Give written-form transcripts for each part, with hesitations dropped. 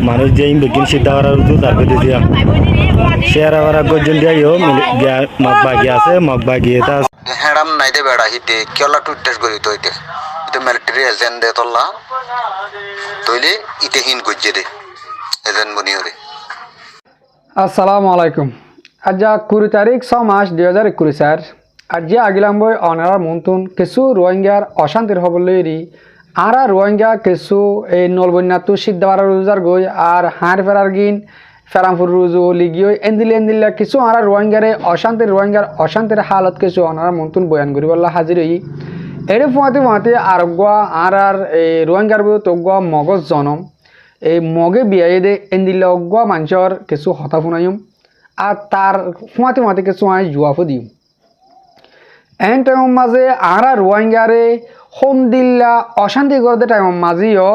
মানুষ যে বেগিন সিদ্ধা করার তারপরে দিয়া শেয়ার আবার গজন দিয়াইও মগবাগি আছে মগবাগি এটা হেরাম নাই দে বেড়া হিতে কেলা টুইটাস গরি তইতে এটা মিলিটারি এজেন্ট দে তোলা তইলে ইতে হিন গজ্জে দে এজেন্ট বনি হরে। আসসালামু আলাইকুম। আজ 20 তারিখ 6 মাস 2021 আজ আগিলাম বই অনার মন্তুন কিছু রোহিঙ্গার অশান্তির হবলেরি আরা রোহিঙ্গা কিছু এই নলবন্যাতু সিদ্ধবার রোজার গই আর হাড় ফেরার গিন ফেরামপুর রুজু লিগিও এন্দিলা কিছু আরা রোহিঙ্গারে রোহিঙ্গার অশান্তির হালত কিছু অনার মন্তুন বয়ান করি বল্লা হাজির হই এর ফুয়াতে আরোগ্য আর এই রোহিঙ্গার বই তগ্য মগজ জনম এই মগে বিয়াই দে এন্দিলা অজ্ঞ মানুষের কিছু হতা শুনাইম আর তার ফুয়াতে কিছু আই জুয়াফো দিম এন টাইমের মাঝে আরা রোহিঙ্গারে হোম দিল্লা অশান্তি করতে টাইমের মাঝেও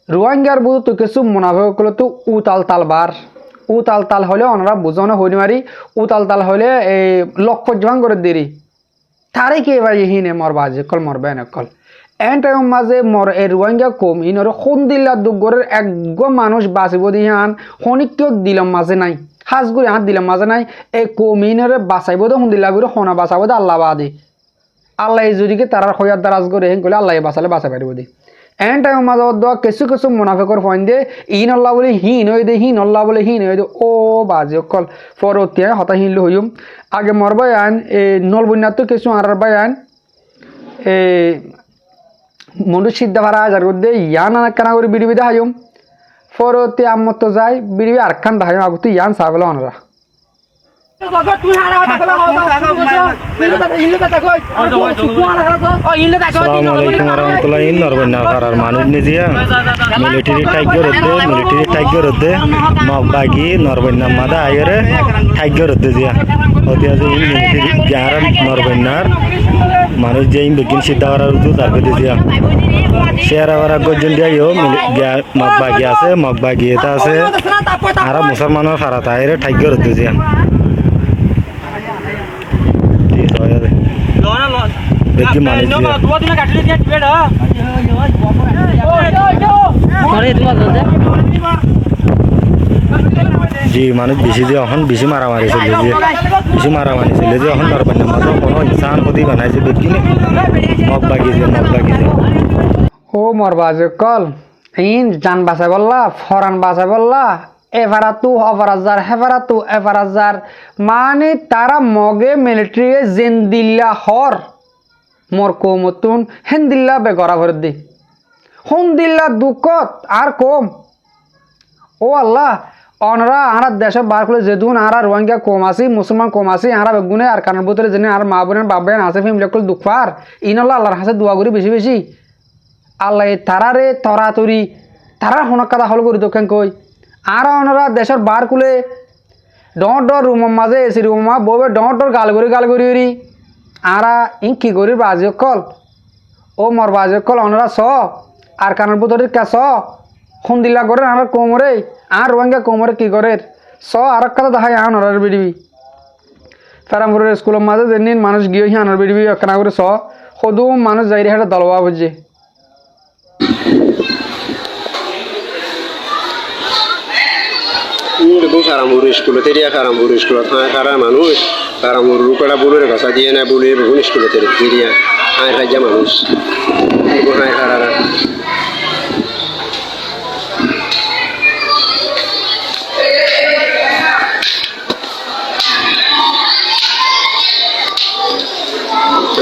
রোহিঙ্গার বুধ তো কিছু মুনাফিক করলে তো উতাল তাল হলে ওনারা বুঝানো হইনি মারি উতাল তাল হলে এই লক্ষ্য জোয়ান করে দেরি তারে কি এবার হিনে মরবা যে কল মরবে না কল এন টাইমের মাঝে এই রোহিঙ্গা কম ইনর হোম দিল্লা দুগরের একগো মানুষ বাঁচিব দিহান হনিক দিলাম মাঝে নাই হাজগুড়ি হাত দিলাম মাঝে নাই এই কমিনরে বাঁচাইব তো হুন্দিল্লা করে সোনা বাঁচাবো তো আল্লাহ বাদে আল্লাহ যদিকে তারা হইয়ার দ্বারাজ করে হেন করলে আল্লাহ বাঁচালে বাঁচা পারিব দি এন টাইমের মাঝে দোয়া কিছু মুনাফেকর ফোন দিয়ে ইন আল্লাহ বলে হিন হয়ে দে হিন আল্লাহ বলে হিন হয়ে দে ও বাজে কল পরবর্তী হতা হিনল হইম আগে মরবাই আন এই নলবন্যাত কিছু আর বায়ান এই মন্ডু সিদ্ধা ভাড়া হাজার করে ইয়ান কানা করে বিড়ি বিদে হাইম পরবর্তী আমার তো যাই বিড়ি আর খান হাইম আগত ইয়ান চাবলে অনরা মানুষ নিজিয়া মিলিটারি টাইগর হতে মগবাগি নরবন্যা মাদা আইরে টাইগর হতে জিয়া নরবন্যার মানুষ যে বেগিন সিদ্ধা করার তারপরে দিয়া শেয়ার আবার গজন দিয়াইও মগবাগি আছে মগবাগি এটা আছে আর মুসলমানের ফারাত আইরে টাইগর হতে জিয়া জি মানুষ বেশি যে এখন বেশি মারামারি চলে যে এখন দরকার না মাঝে কোনো ইনসান প্রতি বানাইছে বেগিনে মগ বাগিয়েছে ও মরবাজে কল ইন জান বাঁচাই বললা ফরান বাঁচাই বললা এভারা তু অপরাজার হেভারা তু এভারাজার মানে তারা মগে মিলিটারি জেন্দিল্লা হর মর কমতুন হেন্দিল্লা বেগরা ভর দি হন্দিল্লা দুঃখত আর কম ও আল্লাহ অনরা আরা দেশের বার করে যেদুন আরা রোহিঙ্গা কম আসি মুসলমান কম আসি আরা বেগুনে আর কানের বোতলে জেনে আর মা বোনের বাবান আছে ফেমিলি কল দুঃখ পার ইনল্লা আল্লাহর হাসে দোয়া করি বেশি আল্লাহ তারারে তরাতরি তারা হনক কাদা হল করি দোকান কই আর ওনারা দেশের বার কুলে ডর রুমের মাঝে এসি রুমা বউবে ডর গাল করি আরা ইন কি করি বাজে কল ও মর বাজে কল ওনারা স আর কানের বুতরে কে স খুন্দিল্লা করে আমার কোমরে আর রোহিঙ্গা কোমরে কি করে স আর কথা দেখাই আনার বিড়বি ফেরামপুরের স্কুলের মাঝে যেদিন মানুষ গিয়ে আনার বিড়বি একখানা করে স সদু মানুষ যাই রে দলবা বুঝছে কারামুর স্কুলে তেরিয়া কারামুর স্কুলত খারা মানুষ কারামুর রুকড়া বুলের ভাষা দিয়ে না বুলে বহু স্কুলে তেরিয়া হায় রাজ্যা মানুষ হায় খারারা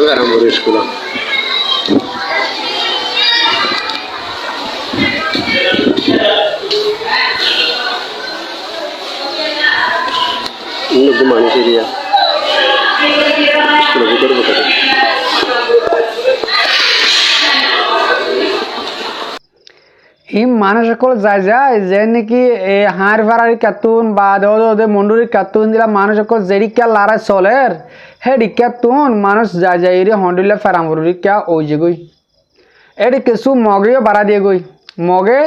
কারামুর স্কুল মানুষ এরিয়া স্কুলের ভিতরে বসে ই মানুষ সকল যায় যে নাকি এই হাড় ফাড়ারি কাতুন বা দে মন্ডুরি কাতুন দিলা মানুষ সকল যেরিকা লারা চলের হে রিকাতুন মানুষ যায় রে হন্ডিলা ফেরামপুর রিকা ওই যে গই এটি কিছু মগেও বাড়া দিয়ে গই মগে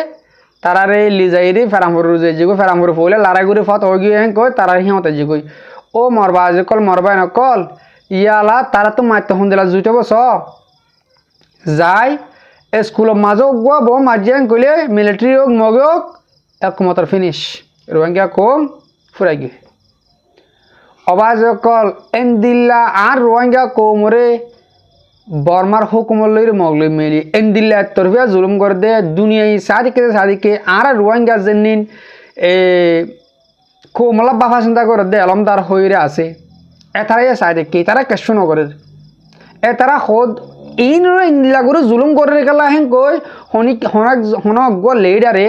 তারারে লিজাইরি ফেরামপুর যে গই ফেরামপুর ফুলে লারা গুড়ি ফত হয়ে গিয়ে কই তারা হিমতে যে গই ও মরবা যে কল মরবাই না কল ইয়ালা তারা তো মারতে হন্দিলা জুইতে বস যায় স্কুলের মাঝে গো বো মাঝে কইলে মিলিটারি হোক মগে হোক একমতর ফিনিশ রোহিঙ্গা কম ফুরাই গিয়ে অবাজ কল এন্দিল্লা আর রোহিঙ্গা কোমরে বর্মার হুকুমর লইরে মগলি মেলি এন্দিল্লা তরফিয়া জুলুম করে দে দুনিয়ায় সাদিকে আর রোহিঙ্গা জেনিন কোমলা বাফা চিন্তা করে দে আলমদার হইরে আছে এতারাই সাদিকে তারা কেশু নগরের এতারা খোদ ইন ইন্দিল্লা করে জুলুম করে গেলা হেন কই হনক লেডারে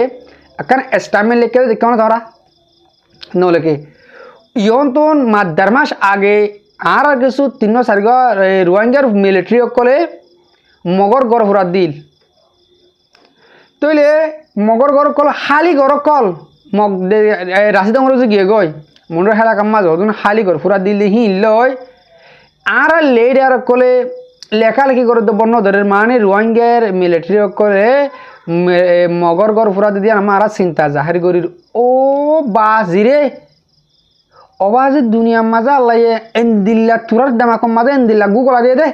এখন এস্টামেন্ট লিখে দেখে ধরা নলেকে ইয়ন তো দেড় মাস আগে আর কিছু 3-4 রোহিঙ্গার মিলিটারি সকলে মগর গড় ফুরাত দিল তৈলে মগর গড় কল হালি গড় কল মগ রাশিদ যে গিয়ে গই মন্ডর হেলা কাম্মা যখন হালি গড় ফুরাত দিল হি লয় আর লেডার কলে লেখালেখি করে বন্য ধরের মানে রোহিঙ্গার মিলিটারি সকলে মগর গড় ফুরাত দিয়ে আমার চিন্তা জাহির করির ও বাজিরে অবাজ দুনিয়া মাঝে আল্লাহ এন্দিল্লা তুরার দামা কম মাঝে এন্দিল্লা গুগলা দিয়ে দে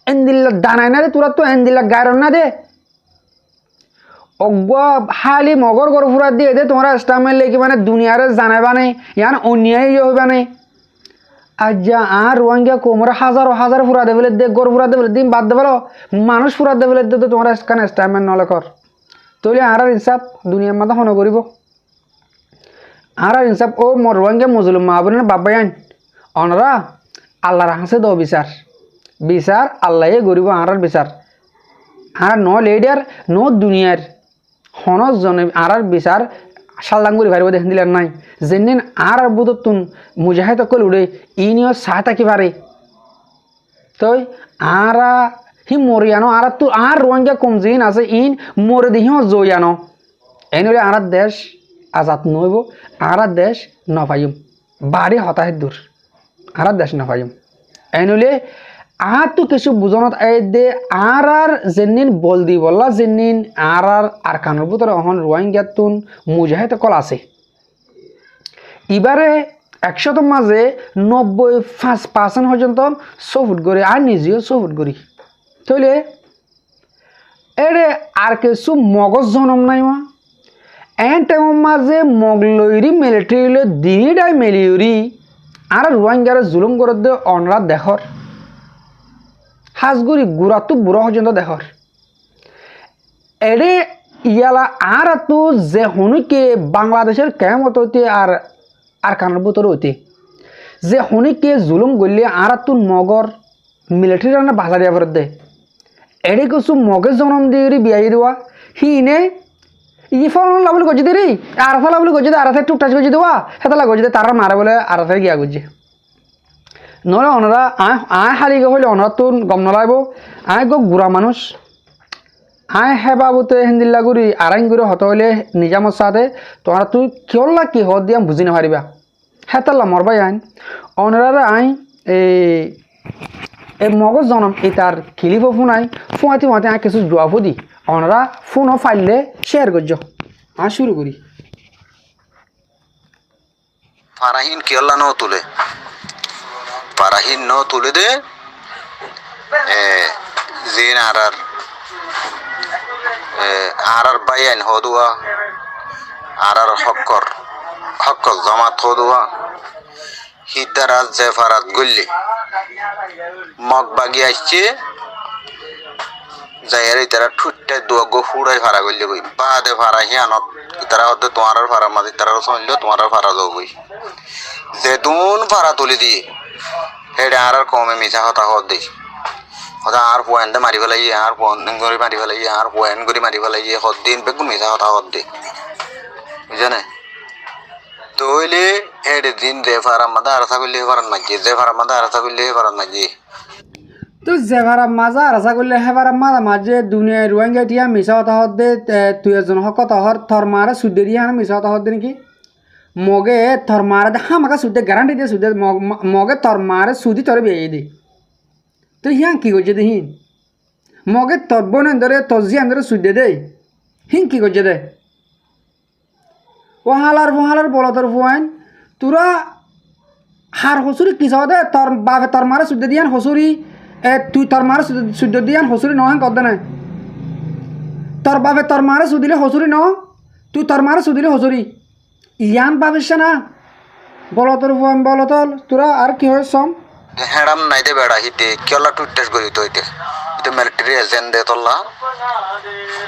এন্দিল্লা দানায় না দে তুরার তো এন্দিল্লা গায়রন না দে অজ্ঞ হালি মগর গড় ফুরা দিয়ে দে তোমরা ইসলামের লেগে মানে দুনিয়ারে জানাইবা নেই ইয়ান অন্যায় হইবা নেই আজ যা আর রোহিঙ্গা কোমরা হাজার ফুরা দেবে দে গড় ফুরা দেবে দিন বাদ দেবে মানুষ ফুরা দেবে দে তো তোমরা কানে ইসলামের নলে কর তৈলে আর ইনসাফ দুনিয়ার মাঝে হন করিব আর ইনসাফ ও মোর রোহিঙ্গা মুসলিম মা বোনের বাবায়ান অনরা আল্লাহর হাসে দাও বিচার আল্লাহে গরিব আর বিচার আর ন লেডার ন দুনিয়ার হনজ জনে আর বিচার সাল্লাং করি পারিব দেখেন দিলেন নাই যেদিন আর বুধতুন মুজাহিদ কল উড়ে ইনিও চাহ থাকি পারে তই আর হি মরিয়ানো আর তো আর রোহিঙ্গা কম জিন আছে ইন মরে দিহিও জয়ানো এনলে আর দেশ আজাদ নইব আর দেশ নপাইম বাড়ি হতাহিত দূর আর দেশ নপাইম এনলে আর তো কিছু বুঝনত এই দে আর যেনিন বল দি বললা যেনিন আর কানোর ভিতরে অহন রোহিঙ্গা তুন মুজাহিদ কল আছে এবারে 100 মাঝে 95% পর্যন্ত সফুট করি আর নিজেও সফুট করি তাহলে এরে আর কিছু মগজ জনম নাই মা এন টাইমের মাঝে মগলইরি মিলিটারি দিনিটাই মেলিউরি আর রোহিঙ্গার জুলুম করে দে অনরা দেখর হাজগুড়ি গুড়া তো বুড়ো পর্যন্ত দেখর এরে ইয়ালা আর তো যে হনুকে বাংলাদেশের কেমত হইতে আর কানের ভিতরে হইতে যে হনুকে জুলুম করলে আর তো মগর মিলিটারি রান্না বাধা দিয়া করে দে এরে কিছু মগে জনম দিয়ে বিয়াই দেওয়া হিনে ই ফল লাভলি গজি দে রে আর ফল লাভলি গজি দে আর টুকটাচ গজি দেওয়া হেতলা গজি দে তারা মারে বলে আর গিয়া গজি নহলে অনরা আয় হারিগে হইলে অনরা তো গম নলাইব আয় গো গুড়া মানুষ আয় হেবাবুতে হিন্দিল্লা গুড়ি আরাইন গুড়ি হত হইলে নিজামত সাথে তোমরা তুই কিয়ল্লা কি হত দিয়া বুঝি নাপারিবা হেতাল্লা মরবাই আইন অনরারে আই এই মগজ জনম এই তার খিলিফ ফোনাই ফুঁয়াতে আয় কিছু জোয়াবো দি অনরা ফোনও ফাইলে শেয়ার করছ আর শুরু করি ফারাহিন কিয়ল্লা ন তুলে ফারাহিন ন তুলে দে জিন আর বাইন হদুয়া আর হক্কর জমাত হদুয়া হিতারাত জেফারাত গল্লি মগ বাগি আসছে যাইয়ারে তারা ঠুটটা দোয়া গো ফুড়াই ফারা গল্লি কই বাদে ফারা হিয়ানত তারা হতে তোমার ফারা মাঝে তারা চলল তোমার ফারা যাও কই যেতুন ফারা তুলি দিয়ে হেডে আর কমে মিছা হতা হত দেই হতা আর পয়েন্টে মারি ফেলাই আর পয়েন্ট করে মারি ফেলাই আর পয়েন্ট করে মারি ফেলাই হত দিন বেগুন মিছা হতা হত দে বুঝানে তইলে হেডে দিন যে ফারা মাদা আর ছাগলে ফারান মাঝে যে ফারা মাদা আর ছাগলে ফারান মাঝে তো জেভারা মাজা আর আশা করলে হেবারা মাজা মাঝে দুনিয়ায় রোহিঙ্গা টিয়া মিশা হতা হত দে তুই এজন হকত হর থর মারে সুদে দিয়ে হানা মিশা হতা হত দে নাকি মগে থর মারে দে হামাকা সুদে গ্যারান্টি দিয়ে সুদে মগে থর মারে সুদি তরে বিয়ে দে তো হিয়াং কি করছে দে হিন মগে তোর বোন ধরে তোর জিয়ান ধরে সুদে দে হিং কি করছে দে ও হালার বলো তোর ফুয়াইন তোরা হার হসুরি কিস দে তোর বাপে তোর মারে সুদে দিয়ান হসুরি তুই তোর মারে সুদ দিয়ান হসুরি নহেন কদ নাই তোর বাপে তোর মারে সুদিলে হসুরি ন তুই তোর মারে সুদিলে হসরি ইয়ান পাবিস না বলতর বলতল তোরা আর কি হয় সম হেডাম নাই দে বেড়া হিতে কেলা টুইটাস করি তো ইতে ইতে মিলিটারি এজেন্ট দে তোলা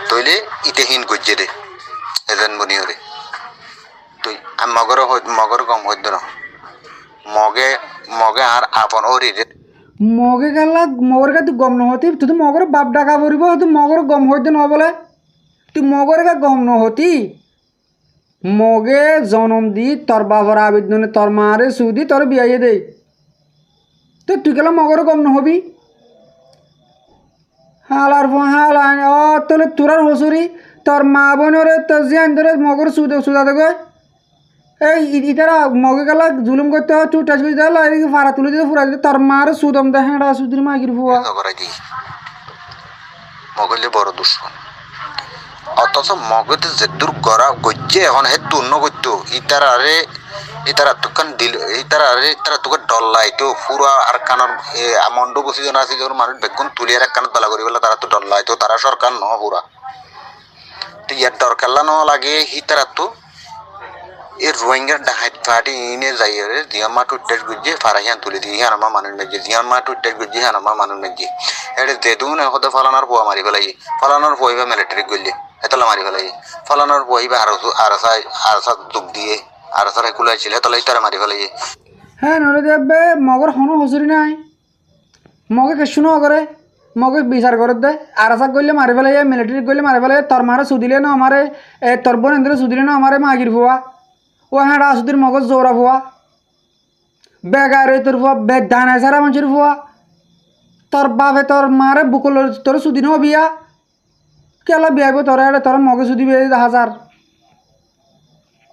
তইলে ইতে হিন গজ্জে দে এজেন্ট বনি হরে তুই মগর গম হইদ না মগে মগে আর আপন ওরি রে মগে গেলা মগর কা তুই গম নহতি তুই তো মগর বাপ ডাকা পড়িব তুই মগর গম হইতে ন বলে তুই মগর কা গম নহতি মগে জনম দি তোর বাবার আবেদনে তোর মারে সুদি তোর বিয়াইয়ে দে তো তুই গেলা মগর গম নহবি হালার হালা ও তোলে তোরার হসুরি তোর মা বোনরে তোর জিয়ান ধরে মগর সুদা দেবে এই ইতারা মগে গেলা জুলুম করতে হয় তুই টাচ করে দিলা এই ফাড়া তুলে দিতে ফুরা দিতে তোর মারে সুদম দে হেঁড়া সুদির মাগির ফুয়া করাই দি মগলে বড় দুশ্মন অথচ মগতে যে দূর গড়া গজ্জে এখন হে তুন্ন করতো ইতারা তুকান দিল ইতারা তোকে ডল্লাই তো পুরা আর কানর মন্ড বসি জন আছে যখন মানুষ বেগুন তুলিয়ার এক কানত বালা করি বলে তারা তো ডল্লাই তো তারা সরকার ন পুরা তো ইয়ার দরকার ন লাগে হিতারা তো এই রোহিঙ্গার ডাহাত পার্টি ইনে যাইরে জিয়ামা টুটেস গুজে ফারাহিয়ান তুলে দিয়ে হানামা মানুষ মেজে জিয়ামা টুটেস গুজে হানামা মানুষ মেজে এডে দেদুন হতে ফলানোর পোয়া মারি ফেলাই ফলানোর পোইবা মিলিটারি গলি এতলা মারি ফেলাই ফলানোর পোইবা আরসা দুঃখ দিয়ে আরসার কুলাই ছিল এতলাই তারা মারি ফেলাই হ্যাঁ নলে দেবে মগর হনো হসুরি নাই মগে কেসু ন করে মগে বিচার করে দে আরসা গলে মারি ফেলাই মিলিটারি গলে মারি ফেলাই তোর মারে সুদিলে না আমারে তোর বোন এন্দ্রে সুদিলে না আমারে মাগির ফুয়া ও হ্যাঁ সুদির মগজ জোরা ফুয়া বেগারে তোর ফুয়া বেগ দানায় সারা মানুষের ফুয়া তোর বাপে তোর মারে বুকল তোর সুদিন বিয়া কেলা বিয়াইব তোর তোর মগে সুদি বিয়ে 1000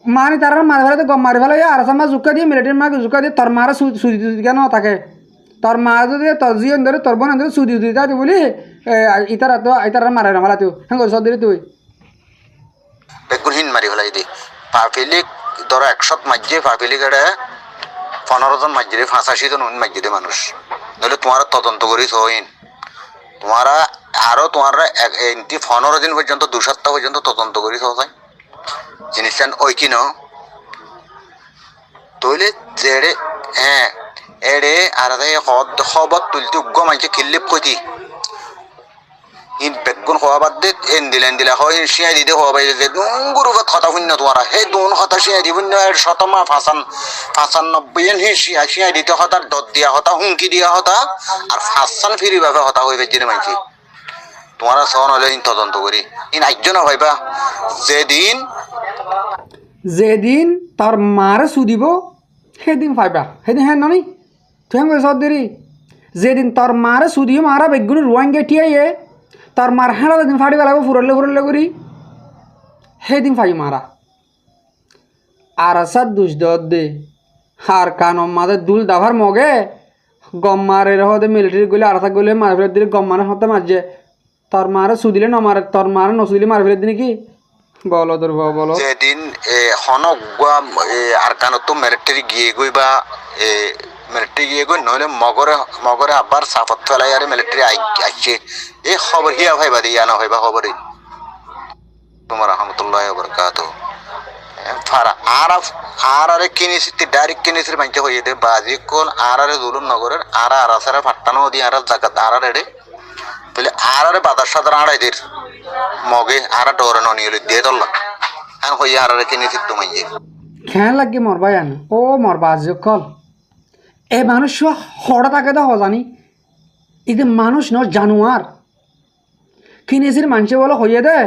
মানি তার মারি ফেলে গম মারি ফেলে আর মা জুকা দিয়ে মিলিটারি মাকে জুকা দিয়ে তোর মারে সুদি কেন থাকে তোর মা যদি তোর জিয়ন ধরে তোর বোন ধরে সুদি দিতে বলি ইতারা মারে না মারা তুই হ্যাঁ সব দিলি তুই বেগুন হিন মারি ফেলাই দি পাফিলিক ধরো 100 মাঝে পাফিলিক এড়ে 15 জন মাঝে 85 জন মাঝে দে মানুষ নইলে তোমার তদন্ত করিস হইন তোমারা আরো তোমার 15 দিন পর্যন্ত 2 সপ্তাহ পর্যন্ত তদন্ত করিস হয় জিনিসটা ওই কি ন তইলে যেড়ে হ্যাঁ এড়ে আর খবর তুলতে উগ্র মাঝে খিল্লিপ কইতি ইন বেগুন হওয়া বাদ দে দিলা হয় শিয়াই দিতে হওয়া বাইরে যে গুরুবাত কথা শূন্য তোমারা সেই দুন কথা শিয়াই দিব শতমা 95 শিয়াই দিতে হতা দত দিয়া হতা হুমকি দিয়া হতা আর ফাঁসান ফিরি ভাবে হতা হয়ে বেজিনে মাইছি তোমারা সহন হলে ইন তদন্ত করি ইন একজন ভাইবা যেদিন তার মারে সুদিব সেদিন পাইবা সেদিন হ্যাঁ ননি তুই হ্যাঁ সব দেরি যেদিন তার মারে সুদিও মারা বেগুন রোয়াঙ্গে টিয়াইয়ে তার মার হেঁড়া যেদিন ফাড়ি পেলাবো ফুরলে করি সেদিন পাই মারা আর আসার দুষ দে আর কানম মাদের দুল দাভার মগে গম মারে হতে মিলিটারি গলে আর গলে মার ফেলে দিলে গম মারে হতে মারছে তোর মারে সুদিলে ন মারে তোর মারে নসুদিলে মার ফেলে দিনে কি বলো তোর বলো যেদিন আর কানো তো মিলিটারি গিয়ে গই বা মিলিটারি গিয়ে গই নইলে মগরে আবার সাফত ফেলাই আর মিলিটারি আসছে এই খবর হিয়া ভাইবা দিয়া না ভাইবা খবরই তোমার রহমতুল্লাহ বরকাতুহু ফারা আরে কিনেছি ডাইরেক্ট কিনেছি মানতে হয়ে দে বাজি কোন আরে জুলুম নগরের আরাসারে ফাটানো দি আর জায়গা আরে তাহলে আরে বাজার সাধারণ আড়াইদের মগে ডরে নিয়ে দিয়ে দল্লা হ্যাঁ হইয়া আরে কিনেছি তো মাইয়ে খেয়াল লাগে মরবা জান ও মরবা আজ কল এ মানুষ হড়া তাকে তো হজানি এতে মানুষ ন জানুয়ার কিনেছির মানুষে বলে হইয়ে দে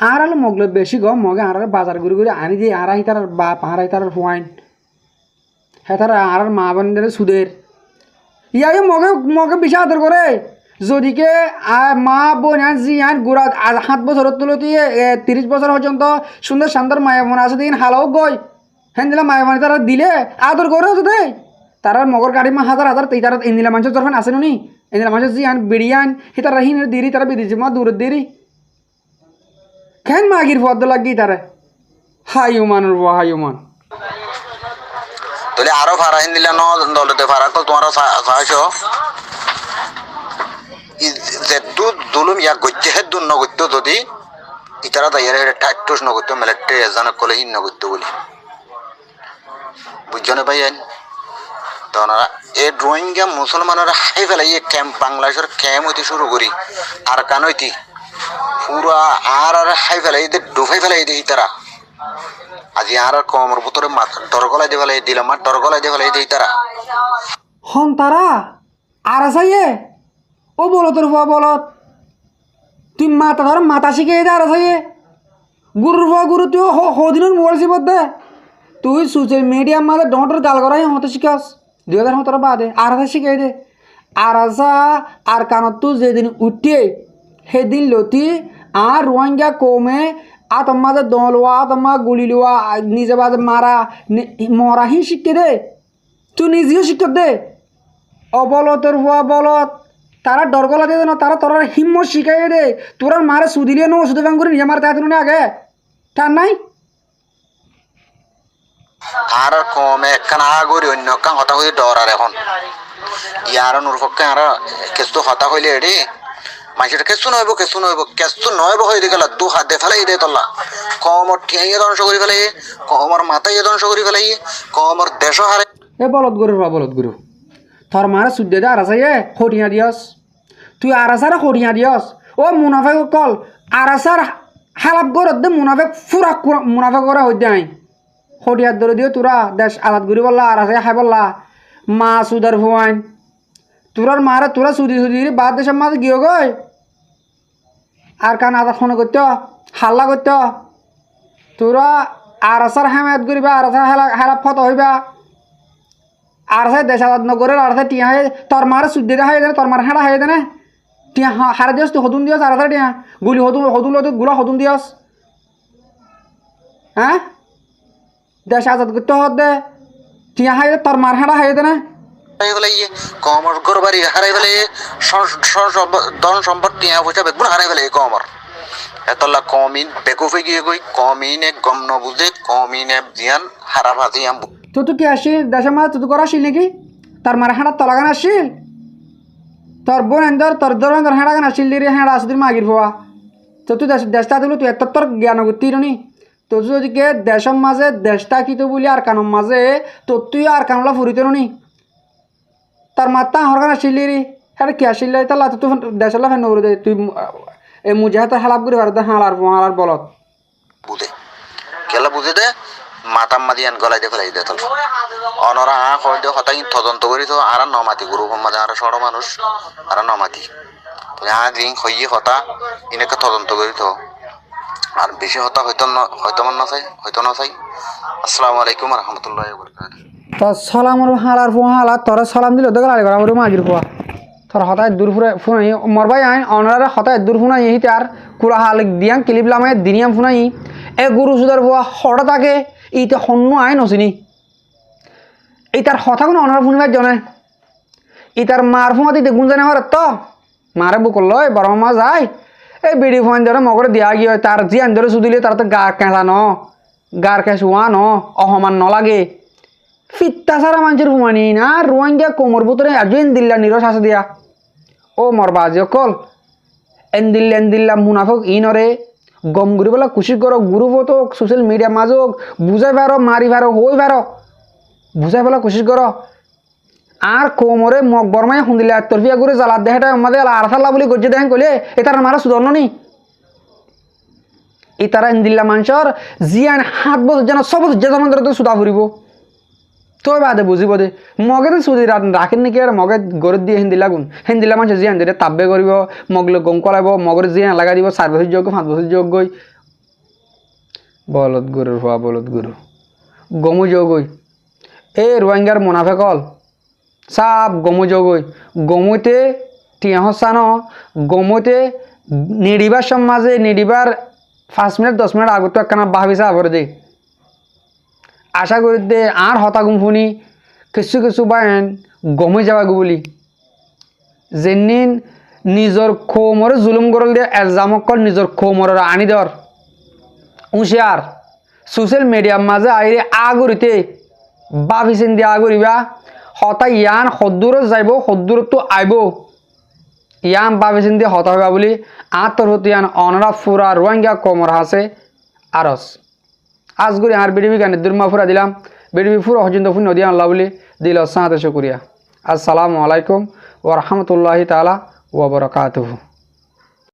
আর আলো মগলে বেশি গম মগে আর বাজার ঘুরে আনি দিয়ে আর তার বাপ আর তার হোয়াইন হ্যাঁ তার আর মা বোনদের সুদের ইয়াকে মগে বেশি আদর করে যদিকে মা বোন জি আন গুড়া 7 বছরের তুলতে 30 বছর পর্যন্ত সুন্দর শান্তর মায়া বোন আছে দিন হালাও গই হ্যাঁ দিলা মায়া বোন তারা দিলে আদর করে যদি তারা মগর গাড়ি মা হাজার তারা ইন্দিলা মানুষের যখন আসে নি ইন্দিলা মানুষের জি আন বিড়িয়ান সে তারা হিনের দিরি তারা বিদিছে মা দূরের দিরি কেন মাগির পদ্ম লাগি তারা হাইমান তাহলে আরো ভাড়া হিন দিলা ন দলতে ভাড়া তো তোমার সাহায্য যে দুলুম ইয়া গজ্জে হে দুন নগত্য যদি ইতারা তাইয়ারে এটা টাইটুস নগত্য মেলে ট্রেজানে কলে ইন নগত্য বলি বুঝছনে ভাই আইন তো ওনারা এই রোহিঙ্গা মুসলমানেরা হাই ফেলাই ক্যাম্প বাংলাদেশের ক্যাম্প হইতে শুরু করি আর কান হইতি পুরা আর হাই ফেলাই ডুফাই ফেলাই দিই তারা আজি আর কমর ভিতরে ডরগলাই দিয়ে ফেলাই দিলাম আর ডরগলাই দিয়ে ফেলাই দিই তারা হন তারা আর আসাইয়ে ও বলো তোর ফুয়া বলত তুই মাথা ধর মাথা শিখিয়ে দে আর আসাইয়ে গুরুর ফুয়া গুরু তুই হদিনের মোবাইল চিপত দে তুই সোশ্যাল মিডিয়ার মাঝে ডোঁটর গাল করাই হতে শিখাস 2017 বাদে আর আসা শিখিয়ে দে আর আসা আর কানত তুই যেদিন উঠে সেদিন লতি আর রোহিঙ্গা কমে আর তোমার মাঝে দল লোয়া তোমার গুলি লোয়া নিজে বাজে মারা মরাহি শিখে দে তুই নিজেও শিক্ষক দে অবলতের হওয়া বলত তারা ডরগলা দিয়ে না তারা তোর হিম্মত শিখাই দে তোরা মারে সুদিলিয়ে নো সুদে ব্যাং করে নিজে মারতে হাত আগে টান নাই আর কমে একখান আগরি অন্য কান হতা হয়ে ডর আর এখন ইয়ার নুর পক্ষে আর কেস্তু হতা হইলে এডি মানুষের কেস্তু নইব কেস্তু নইব হয়ে গেল দু হাতে ফেলাই দে তোলা কমর ঠিয়াইয়ে ধ্বংস করে ফেলাই কমর মাথায় ধ্বংস করে ফেলাই কমর দেশ হারে এ বলত গুরু রা বলত গুরু তোর মারে সুদে দে আর আসাইয়ে হরিয়া দিয়স তুই আর আসার হরিয়া দিয়স ও মুনাফে কল আর আসার হালাপ গরত দে মুনাফে ফুরা মুনাফে করা হইতে আই হরিয়ার ধরে দিও তোরা দেশ আলাদ ঘুরি বললা আর আসাই খাই বললা মা সুদার ফুয়াইন তোরার মারে তোরা সুদি বাদ দেশের মাঝে গিয়ে গই আর কান আদা ফোন করত হাল্লা করত তোরা আর আসার হেমায়ত করিবা আর আসার হেলাপ ফত হইবা আর আছে দেশ আলাদ নগরের আর আছে টিয়া হয়ে তোর মারে সুদি দে হাই দেনে তোর মার হেঁড়া হাই দেনে টিয়া হারে দিয়স তুই হতুন দিয়স আর আছে টিয়া গুলি হতুন গুলা হতুন দিয়স হ্যাঁ দেশ আজাদ করতে হত দে টিয়া হাই তোর মার হেঁড়া হাই দেনে কমর ঘর বাড়ি হারাই ফেলে ধন সম্পদ টিয়া পয়সা বেগুন হারাই ফেলে কমর এতলা কমিন বেকুফে গিয়ে গই কমিনে গম নবুঝে কমিনে জিয়ান হারা ভাজি আম তুই কি আসিল দেশের মাঝে তুই করা আসিল নাকি তার মারা হেঁড়া তলাগান আসিল তোর বোন এন্দর তোর দর হেঁড়াগান আসিল রে হেঁড়া আসিল মাগির ফোয়া তো তুই দেশটা দিল তুই এত তোর জ্ঞান করতি নি তো তুই যদি কে দেশের মাঝে দেশটা কি তো বলি আর কানোর মাঝে তো তুই আর কানলা ফুরিতে নি তার মাত্তা হরগান আসিল রে হ্যাঁ কি আসিল তাহলে তুই দেশের ফেন করে দে তুই এই মুজাহাতে হেলাপ করে পারতে হাঁড়ার বলত বুঝে কেলা বুঝে দে মাতাম মাদিয়ান গলাই দে ফেলাই দে তোর অনরা কই দে হতাই তদন্ত করি তো আর নমাতি গুরু মাঝে আর সড় মানুষ আর নমাতি দিন হইয়ে হতা ইনাকে তদন্ত করি তো আর বেশি হতা হয়তো না চাই আসসালামু আলাইকুম রহমতুল্লাহ তোর সালামর হালার ফোন হালা তোর সালাম দিল তো গাড়ি করা মাগির ফোয়া তোর হতায় দূর ফোনাই মরবাই আইন অনারে হতায় দূর ফোনাই এই তার কুড়া হাল দিয়াং ক্লিপ লামাই দিনিয়াম ফোনাই এ গুরু সুদার ফোয়া হঠাৎ থাকে এইটা হন্য আইন নচিনি এই তার হতা কোনো অনার ফোনিবার জনে ই তার মার ফোঁয়াতে দেখুন জানে আমার তো মারে বুকল লয় বড় মা যায় এই বিড়ি ফোন ধরে মগরে দিয়া গিয়ে তার জি আন ধরে শুধিলে তার তো গার কেঁচা ন গার কেঁচুয়া ন অহমান ন লাগে ফিত্তা সারা মানুষের ফুমানি না রোহিঙ্গা কোমর ভিতরে আজ এনদিল্লা নিরস আছে দিয়া ও মরবা আজি অকল এনদিল্লা মুনাফক ইনরে গম ঘুরি পেলা কুশি করো গুরু ফটো সোশ্যাল মিডিয়া মাজক বুঝাই পারো মারি পারো হই পারো বুঝাই পেলা কুশি করো আর কোমরে মগ বরমাই শুনিলে তরফিয়া করে জ্বালাত দেখাটা আমাদের আর থাল্লা বলে গজ্জে দেখেন কইলে এটার মারা সুধর্ণ নি ইতারা এনদিল্লা মানুষের জিয়ান 7 বছর যেন 6 বছর যেন তো সুদা ফুরিব তো বাদে বুঝিব দে মগে তো সুদি রাখেন নাকি আর মগে গরত দিয়ে হেন্দিলা গুণ হেন্দিলা মানুষ জিয়ান দিলে তাব্বে করিব মগলে গম করাইব মগর জিয়ান লাগাই দিব 4 বছর যোগ্য 5 বছর যোগ্য বলদ গুরুর হওয়া বলদ গুরু গমু যোগই এ রোহিঙ্গার মুনাফেকল সাপ গমু যোগই গমুতে টিয়া হসানো গমুতে নিড়িবার সমাজে নিড়িবার 5 মিনিট 10 মিনিট আগত একখানা ভাবিসা ভরে দে আশা করি দে আর হতাগুম শুনি কিছু বাইন গমে যাবাগো বলি যেনিন নিজর খোমরে জুলুম করল দিয়ে এলজামকল নিজর খোমরের আনি দর উঁশিয়ার সোশ্যাল মিডিয়ার মাঝে আইরে আগরিতে ভাবিছেন দিয়ে আগরিবা হতা ইয়ান সদ্দূরত যাইব সদ্দূরত তো আইব ইয়াম ভাবে চিন্তি হত হইবা বলি আত্মহতিয়ান অনরা ফুরা রোহিঙ্গা কমর হাসে আরস আজগুরি আর বিডিবি গানে দুর্মা ফুরা দিলাম বিডিবি ফুরা হজিন্দ ফুন নদী আল্লাহ বলি দিল সাহাতে শুকরিয়া। আসসালামু আলাইকুম ওয়া রাহমাতুল্লাহি তাআলা ওয়া বারাকাতুহু।